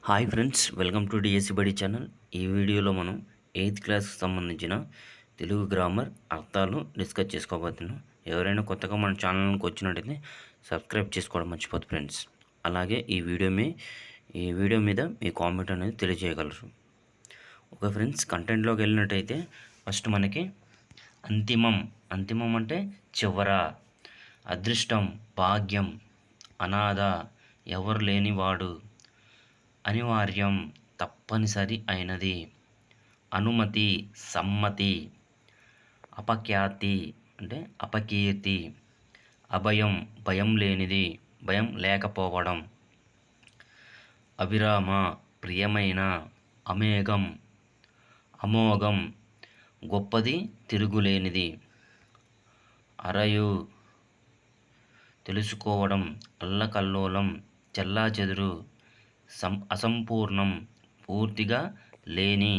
Hi friends, welcome to DSC బడి channel. ఈ వీడియోలో మనం 8th క్లాస్కి సంబంధించిన తెలుగు గ్రామర్ అర్థాలు డిస్కస్ చేసుకోబోతున్నాం. ఎవరైనా కొత్తగా మన ఛానల్కి వచ్చినట్టయితే సబ్స్క్రైబ్ చేసుకోవడం మర్చిపోద్దు ఫ్రెండ్స్. అలాగే ఈ వీడియో మీద మీ కామెంట్ అనేది తెలియజేయగలరు. ఓకే ఫ్రెండ్స్, కంటెంట్లోకి వెళ్ళినట్టయితే ఫస్ట్ మనకి అంతిమం అంటే చివర, అదృష్టం, భాగ్యం, అనాథ, ఎవరు లేనివాడు, అనివార్యం, తప్పనిసరి అయినది, అనుమతి, సమ్మతి, అపఖ్యాతి అంటే అపకీర్తి, అభయం, భయం లేనిది, భయం లేకపోవడం, అవిరామ, ప్రియమైన, అమేఘం, అమోఘం, గొప్పది, తిరుగులేనిది, అరయు, తెలుసుకోవడం, అల్లకల్లోలం, చెల్లాచెదురు, అసంపూర్ణం, పూర్తిగా లేని,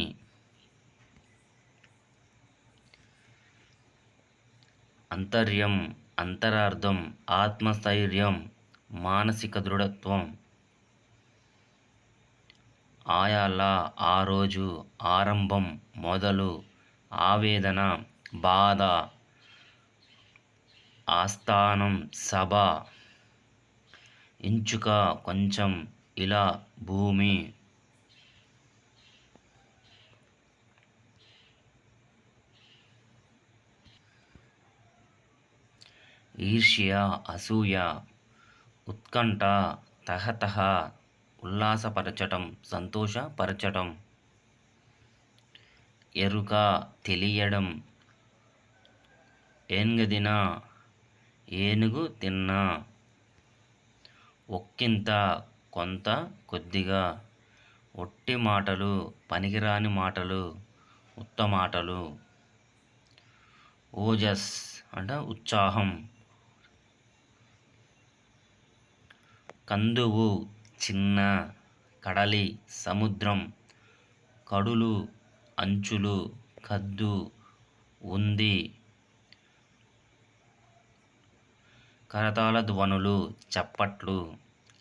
అంతర్యం, అంతరార్థం, ఆత్మస్థైర్యం, మానసిక దృఢత్వం, ఆయాల, ఆ రోజు, ఆరంభం, మొదలు, ఆవేదన, బాధ, ఆస్థానం, సభ, ఇంచుక, కొంచెం, ఇలా, భూమి, ఈర్ష్య, అసూయ, ఉత్కంఠ, తహతహ, ఉల్లాసపరచటం, సంతోషపరచటం, ఎరుక, తెలియడం, ఏన్గదిన, ఏనుగు తిన్న, ఒక్కింత, కొంత, కొద్దిగా, ఒట్టి మాటలు, పనికిరాని మాటలు, ఉత్తమాటలు, ఓజస్ అంటే ఉత్సాహం, కందువు, చిన్న, కడలి, సముద్రం, కడులు, అంచులు, కద్దు, ఉంది, కరతాళ ధ్వనులు, చప్పట్లు,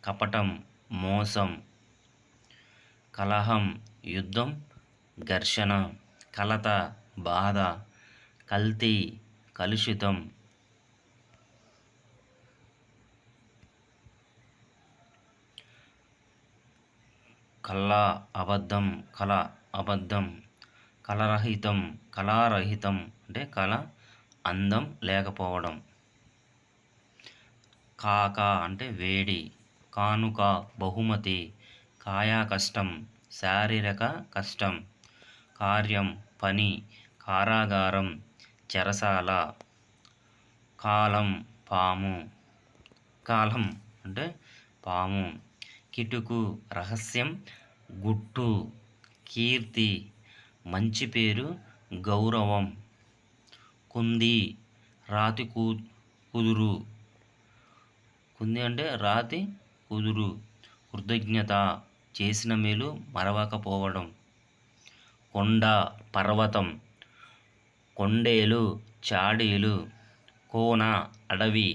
కపటం, మోసం, కలహం, యుద్ధం, ఘర్షణ, కలత, బాధ, కల్తీ, కలుషితం, కళ, అబద్ధం, కళారహితం అంటే కళ, అందం లేకపోవడం, కాక అంటే వేడి, కానుక, బహుమతి, కాయా కష్టం, శారీరక కష్టం, కార్యం, పని, కారాగారం, చెరసాల, కాలం అంటే పాము, కిటుకు, రహస్యం, గుట్టు, కీర్తి, మంచి పేరు, గౌరవం, కుంది, రాతి కుదురు, కుంది అంటే రాతి కుదురు, కృతజ్ఞత, చేసిన మేలు మరవకపోవడం, కొండ, పర్వతం, కొండేలు, చాడీలు, కోన, అడవి,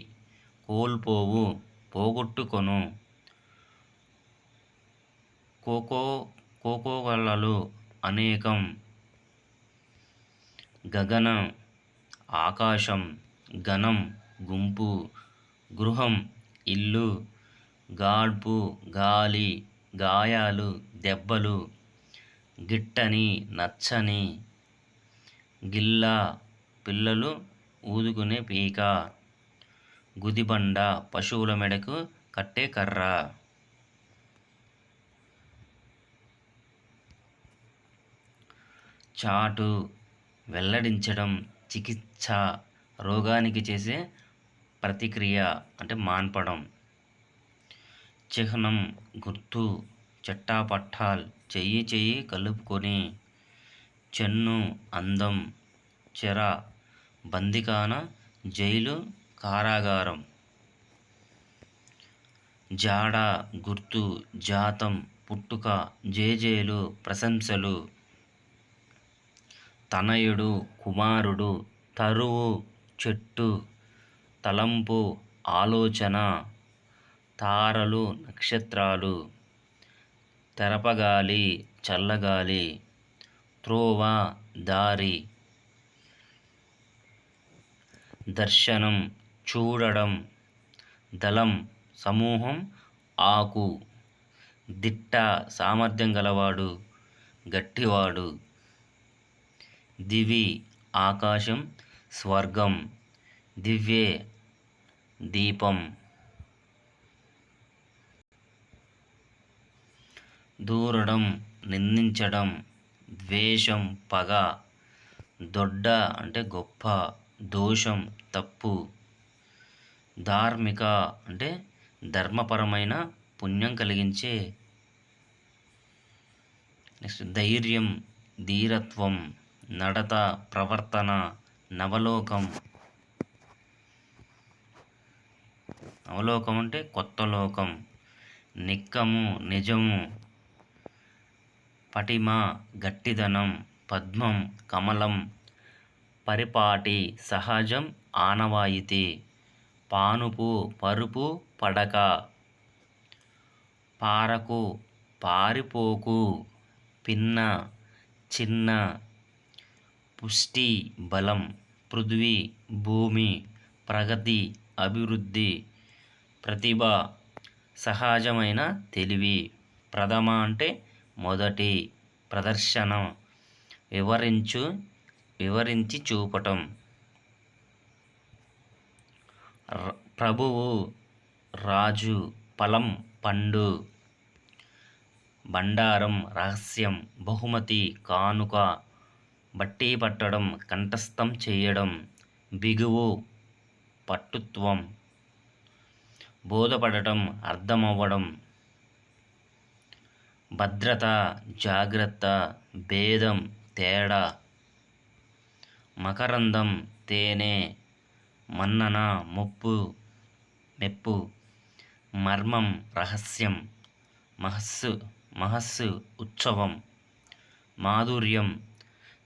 కోల్పోవు, పోగొట్టుకొను, కోకోగలలు, అనేకం, గగనం, ఆకాశం, గణం, గుంపు, గృహం, ఇల్లు, గాడ్పు, గాలి, గాయాలు, దెబ్బలు, గిట్టని, నచ్చని, గిల్ల, పిల్లలు ఊదుకునే పీక, గుదిబండ, పశువుల మెడకు కట్టే కర్ర, చాటు, వెల్లడించడం, చికిత్స, రోగానికి చేసే ప్రతిక్రియ అంటే మాన్పడం, చిహ్నం, గుర్తు, చెట్టాపట్టాల్, చెయ్యి కలుపుకొని, చెన్ను, అందం, చెర, బందికాన, జైలు, కారాగారం, జాడ, గుర్తు, జాతం, పుట్టుక, జేజేలు, ప్రశంసలు, తనయుడు, కుమారుడు, తరువు, చెట్టు, తలంపు, ఆలోచన, తారలు, నక్షత్రాలు, తెరపగాలి చల్లగాలి, త్రోవ దారి, దర్శనం చూడడం, దళం సమూహం, ఆకు, దిట్ట సామర్థ్యం గలవాడు, గట్టివాడు, దివి ఆకాశం, స్వర్గం, దివ్యే దీపం, దూరడం నిందించడం, ద్వేషం పగ, దొడ్డ అంటే గొప్ప, దోషం తప్పు, ధార్మిక అంటే ధర్మపరమైన పుణ్యం కలిగించే. నెక్స్ట్ ధైర్యం ధీరత్వం, నడత ప్రవర్తన, నవలోకం. నవలోకం అంటే కొత్త లోకం, నిక్కము నిజము, పటిమ గట్టిదనం, పద్మం కమలం, పరిపాటి సహజం ఆనవాయితీ, పానుపు పరుపు పడక, పారకు పారిపోకు, పిన్న చిన్న, పుష్టి బలం, పృథ్వీ భూమి, ప్రగతి అభివృద్ధి, ప్రతిభ సహజమైన తెలివి, ప్రథమ అంటే మొదటి, ప్రదర్శన వివరించి చూపటం, ప్రభువు రాజు, ఫలం పండు, బండారం రహస్యం, బహుమతి కానుక, బట్టి పట్టడం కంఠస్థం చేయడం, బిగువు పట్టుత్వం, బోధపడటం అర్థమవ్వడం, భద్రత జాగ్రత్త, భేదం తేడా, మకరందం తేనె, మన్నన మెప్పు, మర్మం రహస్యం, మహస్సు ఉత్సవం, మాధుర్యం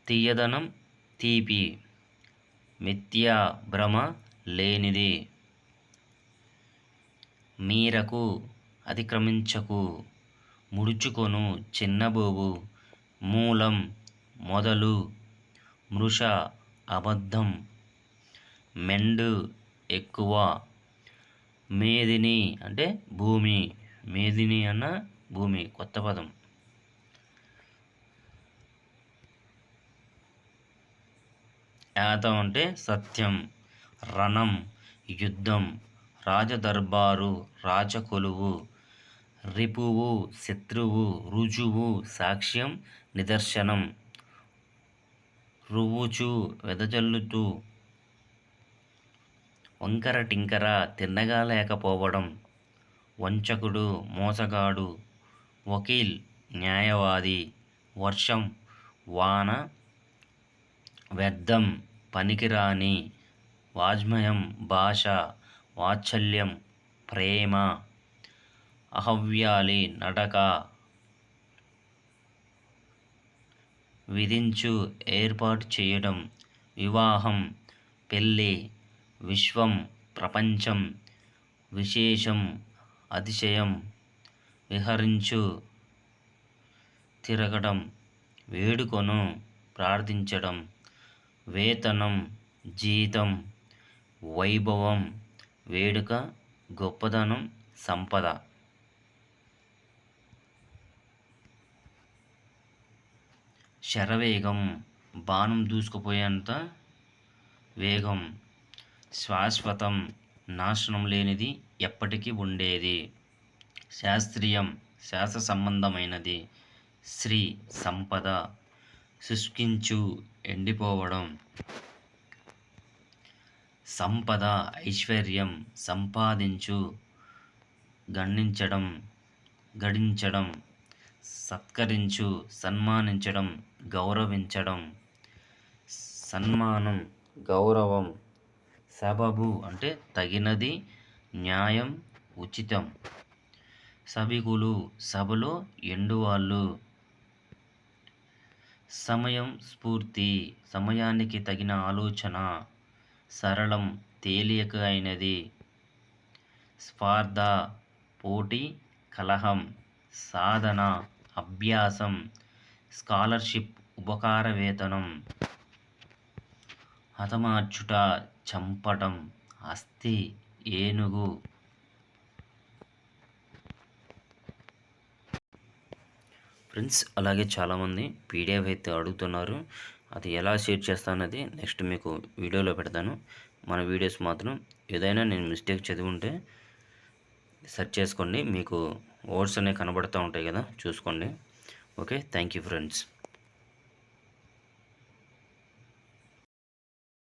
తీయదనం తీపి, మిథ్యా భ్రమ లేనిది, మీరకు అతిక్రమించకు, ముడుచుకొను చిన్నబోవు, మూలం మొదలు, మృష అబద్ధం, మెండు ఎక్కువ, మేదిని అంటే భూమి, మేదిని అన్న భూమి కొత్త పదం. యాతం అంటే సత్యం, రణం యుద్ధం, రాజదర్బారు రాజకొలువు, రిపువు శత్రువు, రుజువు సాక్ష్యం నిదర్శనం, రువ్వుచు వెదజల్లుతూ, వంకర టింకర తిన్నగా లేకపోవడం, వంచకుడు మోసగాడు, వకీల్ న్యాయవాది, వర్షం వాన, వ్యర్థం పనికిరాని, వాజ్మయం భాష, వాత్సల్యం ప్రేమ, అహవ్యాలి నడక, విధించు ఏర్పాటు చేయడం, వివాహం పెళ్ళి, విశ్వం ప్రపంచం, విశేషం అతిశయం, విహరించు తిరగడం, వేడుకొను ప్రార్థించడం, వేతనం జీతం, వైభవం వేడుక, గొప్పదనం సంపద. శరవేగం బాణం దూసుకుపోయేంత వేగం, శాశ్వతం నాశనం లేనిది ఎప్పటికీ ఉండేది, శాస్త్రీయం శాస్త్ర సంబంధమైనది, శ్రీ సంపద, శుష్కించు ఎండిపోవడం, సంపద ఐశ్వర్యం, సంపాదించు గడించడం, సత్కరించు సన్మానించడం, గౌరవించడం, సన్మానం గౌరవం, సబబు అంటే తగినది, న్యాయం ఉచితం, సభికులు సభలో ఎండువాళ్ళు, సమయం స్ఫూర్తి సమయానికి తగిన ఆలోచన, సరళం తేలిక అయినది, స్పర్ధ పోటీ కలహం, సాధన అభ్యాసం, స్కాలర్షిప్, ఉపకార వేతనం, హతమార్చుట, చంపటం, అస్థి, ఏనుగు. ఫ్రెండ్స్, అలాగే చాలామంది పీడిఎఫ్ అయితే అడుగుతున్నారు. అది ఎలా షేర్ చేస్తానది నెక్స్ట్ మీకు వీడియోలో పెడతాను. మన వీడియోస్ మాత్రం ఏదైనా నేను మిస్టేక్ చదివి ఉంటే సెర్చ్ చేసుకోండి. మీకు వర్డ్స్ అనేవి కనబడుతూ ఉంటాయి కదా, చూసుకోండి. Okay, thank you friends.